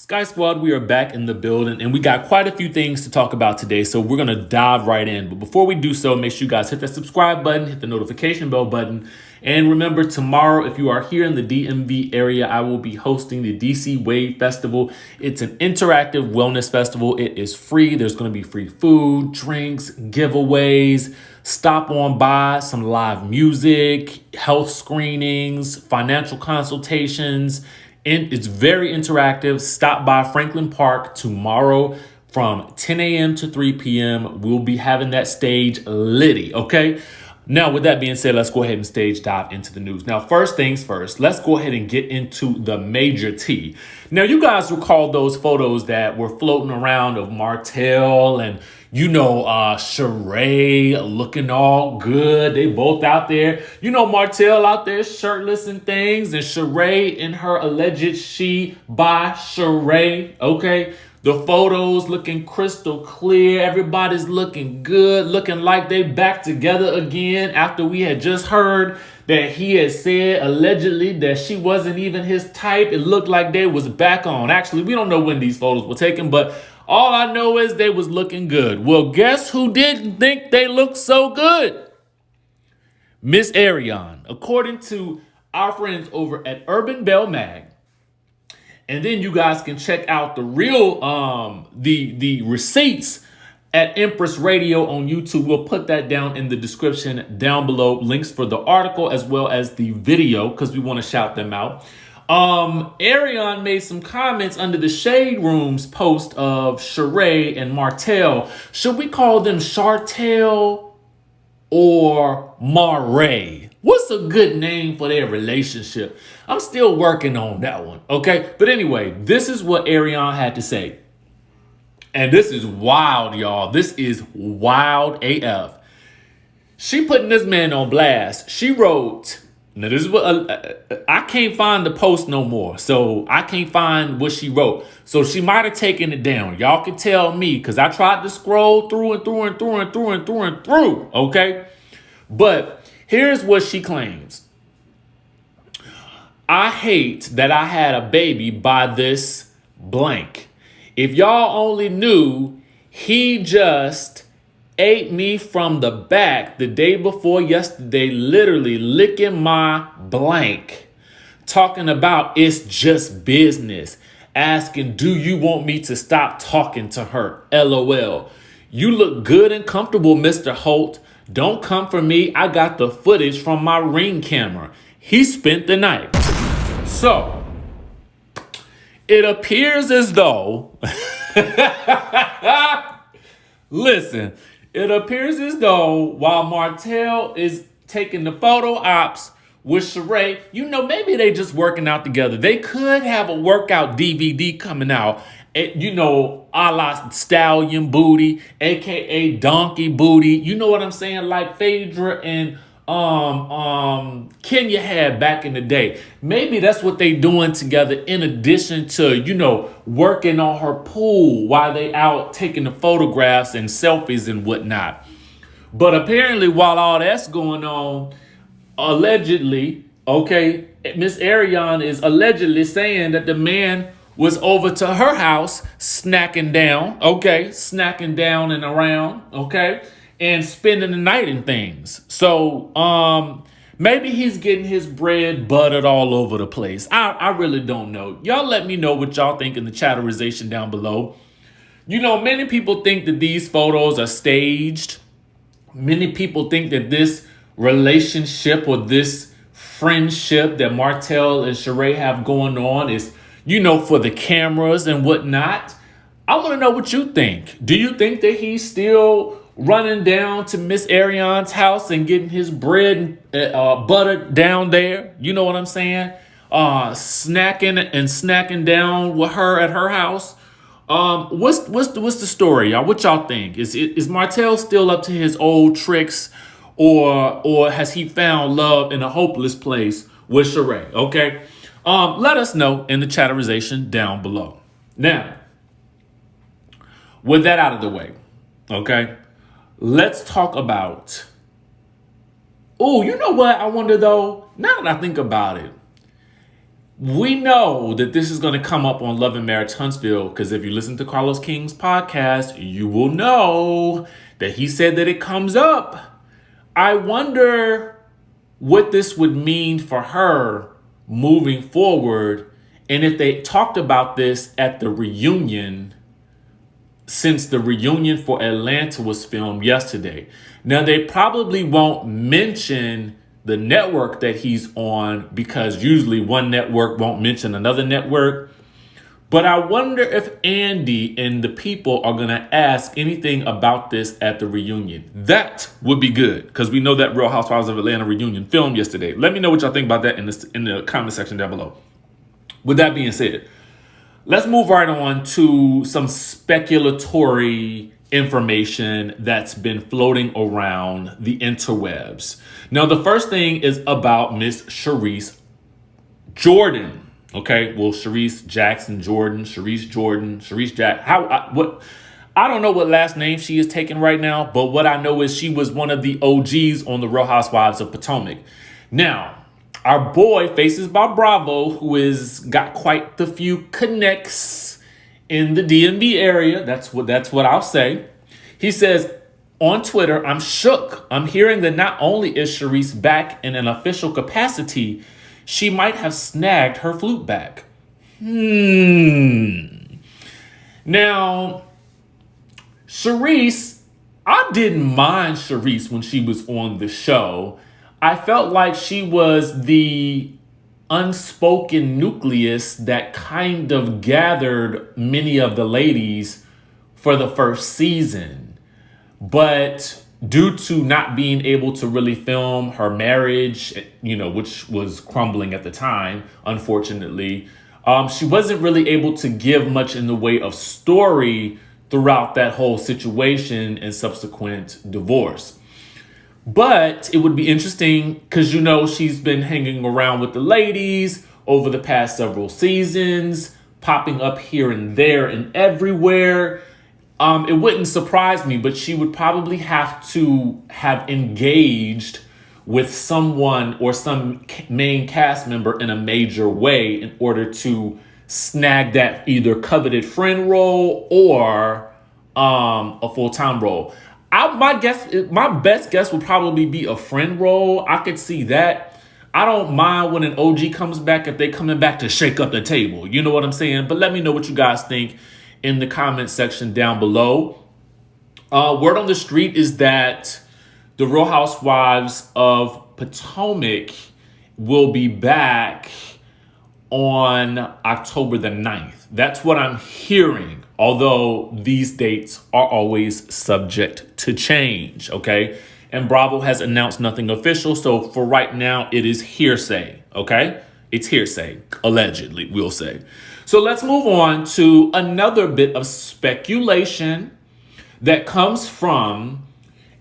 Sky Squad, we are back in the building and we got quite a few things to talk about today, so we're going to dive right in. But before we do so, make sure you guys hit that subscribe button, hit the notification bell button, and remember, tomorrow, if you are here in the DMV area, I will be hosting the DC Wave Festival. It's an interactive wellness festival. It is free. There's going to be free food, drinks, giveaways. Stop on by, some live music, health screenings, financial consultations. And it's very interactive. Stop by Franklin Park tomorrow from 10 a.m. to 3 p.m. We'll be having that stage litty, okay? Now, with that being said, let's go ahead and stage dive into the news. Now, first things first, let's go ahead and get into the major T. Now, you guys recall those photos that were floating around of Martell and, Sheree looking all good. They both out there. Martell out there shirtless and things, and Sheree in her alleged She by Sheree, okay? The photos looking crystal clear. Everybody's looking good, looking like they back together again after we had just heard that he had said allegedly that she wasn't even his type. It looked like they was back on. Actually, we don't know when these photos were taken, but all I know is they was looking good. Well, guess who didn't think they looked so good? Miss Arionne. According to our friends over at Urban Bell Mag, and then you guys can check out the real, the receipts at Empress Radio on YouTube. We'll put that down in the description down below. Links for the article as well as the video, because we want to shout them out. Arionne made some comments under the Shade Room's post of Sheree and Martell. Should we call them Chartel or Marae? What's a good name for their relationship? I'm still working on that one, okay? But anyway, this is what Arionne had to say. And this is wild, y'all. This is wild AF. She putting this man on blast. She wrote, now this is what, I can't find the post no more. So I can't find what she wrote. So she might have taken it down. Y'all can tell me, because I tried to scroll through and through and through and through and through and through, okay? But here's what she claims. I hate that I had a baby by this blank. If y'all only knew, he just ate me from the back the day before yesterday, literally licking my blank. Talking about it's just business. Asking, do you want me to stop talking to her? LOL. You look good and comfortable, Mr. Holt. Don't come for me. I got the footage from my Ring camera. He spent the night. So, it appears as though, listen, it appears as though while Martell is taking the photo ops with Sheree, maybe they just working out together. They could have a workout DVD coming out, a la Stallion Booty, aka Donkey Booty. You know what I'm saying? Like Phaedra and Kenya had back in the day. Maybe that's what they doing together, in addition to, working on her pool while they out taking the photographs and selfies and whatnot. But apparently, while all that's going on, allegedly, okay, Miss Arionne is allegedly saying that the man was over to her house snacking down and around, okay, and spending the night and things. So maybe he's getting his bread buttered all over the place. I really don't know. Y'all let me know what y'all think in the chatterization down below. Many people think that these photos are staged. Many people think that this relationship or this friendship that Martell and Sheree have going on is, for the cameras and whatnot. I want to know what you think. Do you think that he's still running down to Miss Arionne's house and getting his bread buttered down there? You know what I'm saying? Snacking down with her at her house. What's the story, y'all? What y'all think? Is Martell still up to his old tricks, or has he found love in a hopeless place with Sheree? Okay. Let us know in the chatterization down below. Now, with that out of the way, okay, let's talk about, you know what I wonder though? Now that I think about it, We know that this is going to come up on Love and Marriage Huntsville, because if you listen to Carlos King's podcast, you will know that he said that it comes up. I wonder what this would mean for her moving forward, and if they talked about this at the reunion, since the reunion for Atlanta was filmed yesterday. Now, they probably won't mention the network that he's on, because usually one network won't mention another network. But I wonder if Andy and the people are going to ask anything about this at the reunion. That would be good, because we know that Real Housewives of Atlanta reunion filmed yesterday. Let me know what y'all think about that in the comment section down below. With that being said, let's move right on to some speculatory information that's been floating around the interwebs. Now, the first thing is about Miss Sheree'S Jordan. Okay, well, Sheree'S Jackson Jordan, Sheree'S Jordan, Sheree'S Jack. I don't know what last name she is taking right now, but what I know is she was one of the OGs on the Real Housewives of Potomac. Now, our boy Faces by Bravo, who has got quite the few connects in the DMV area. That's what I'll say. He says on Twitter, "I'm shook. I'm hearing that not only is Sheree'S back in an official capacity, she might have snagged her flute back." Now, Sheree'S, I didn't mind Sheree'S when she was on the show. I felt like she was the unspoken nucleus that kind of gathered many of the ladies for the first season. But due to not being able to really film her marriage, which was crumbling at the time, unfortunately, she wasn't really able to give much in the way of story throughout that whole situation and subsequent divorce. But it would be interesting because, she's been hanging around with the ladies over the past several seasons, popping up here and there and everywhere. It wouldn't surprise me, but she would probably have to have engaged with someone or some main cast member in a major way in order to snag that either coveted friend role or a full-time role. My best guess would probably be a friend role. I could see that. I don't mind when an OG comes back if they're coming back to shake up the table. You know what I'm saying? But let me know what you guys think in the comment section down below. Word on the street is that the Real Housewives of Potomac will be back on October the 9th. That's what I'm hearing, although these dates are always subject to change, okay? And Bravo has announced nothing official, so for right now, it is hearsay, okay? It's hearsay, allegedly, we'll say. So let's move on to another bit of speculation that comes from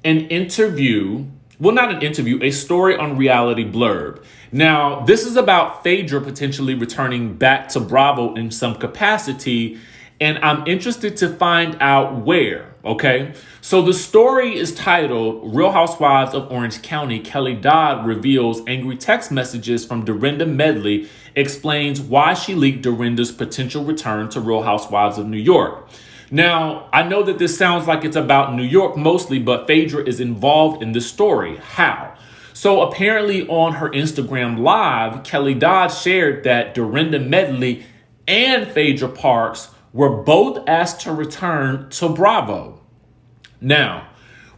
an interview. Well, not an interview, a story on Reality Blurb. Now, this is about Phaedra potentially returning back to Bravo in some capacity, and I'm interested to find out where, okay? So the story is titled, "Real Housewives of Orange County, Kelly Dodd reveals angry text messages from Dorinda Medley, explains why she leaked Dorinda's potential return to Real Housewives of New York." Now, I know that this sounds like it's about New York mostly, but Phaedra is involved in this story. How? So apparently on her Instagram Live, Kelly Dodd shared that Dorinda Medley and Phaedra Parks were both asked to return to Bravo. Now,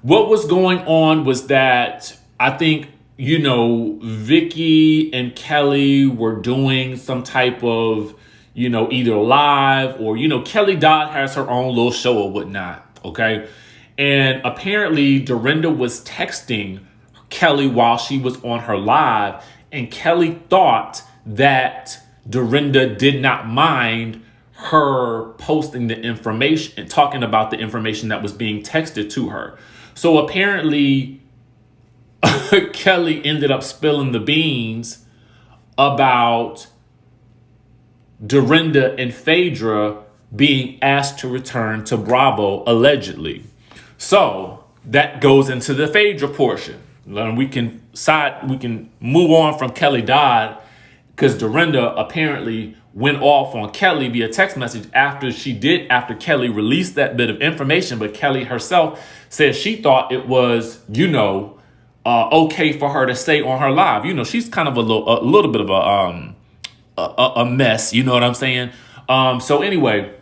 what was going on was that I think, Vicky and Kelly were doing some type of, either live or, Kelly Dodd has her own little show or whatnot, okay? And apparently Dorinda was texting Kelly while she was on her live, and Kelly thought that Dorinda did not mind her posting the information and talking about the information that was being texted to her. So apparently Kelly ended up spilling the beans about Dorinda and Phaedra being asked to return to Bravo, allegedly. So that goes into the Phaedra portion. We can move on from Kelly Dodd because Dorinda apparently went off on Kelly via text message after Kelly released that bit of information. But Kelly herself said she thought it was, okay for her to stay on her live. She's kind of a little bit of a mess. You know what I'm saying? So anyway,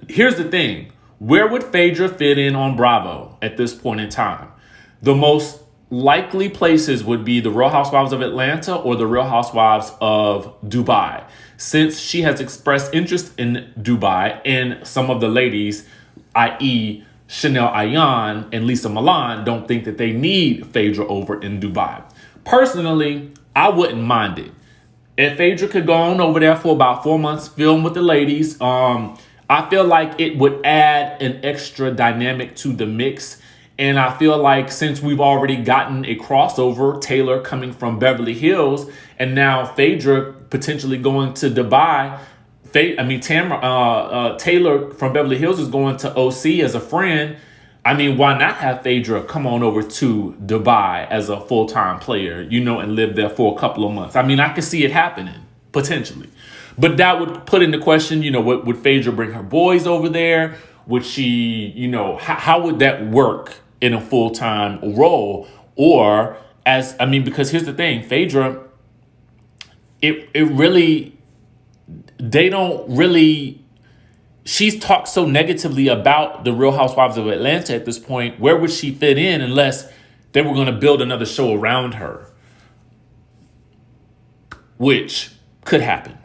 here's the thing. Where would Phaedra fit in on Bravo at this point in time? The most likely places would be the Real Housewives of Atlanta or the Real Housewives of Dubai, since she has expressed interest in Dubai, and some of the ladies, i.e. Chanel Arionne and Lisa Milan, don't think that they need Phaedra over in Dubai. Personally, I wouldn't mind it. If Phaedra could go on over there for about 4 months, film with the ladies, I feel like it would add an extra dynamic to the mix. And I feel like since we've already gotten a crossover, Taylor coming from Beverly Hills, and now Phaedra potentially going to Dubai. Taylor from Beverly Hills is going to OC as a friend. I mean, why not have Phaedra come on over to Dubai as a full-time player, and live there for a couple of months? I mean, I could see it happening, potentially. But that would put into question, would Phaedra bring her boys over there? Would she, how would that work in a full-time role? Or because here's the thing, Phaedra, she's talked so negatively about the Real Housewives of Atlanta at this point. Where would she fit in unless they were going to build another show around her? Which could happen.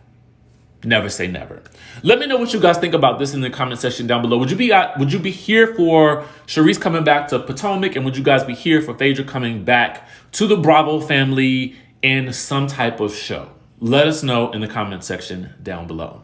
Never say never. Let me know what you guys think about this in the comment section down below. Would you be here for Sheree'S coming back to Potomac? And would you guys be here for Phaedra coming back to the Bravo family in some type of show? Let us know in the comment section down below.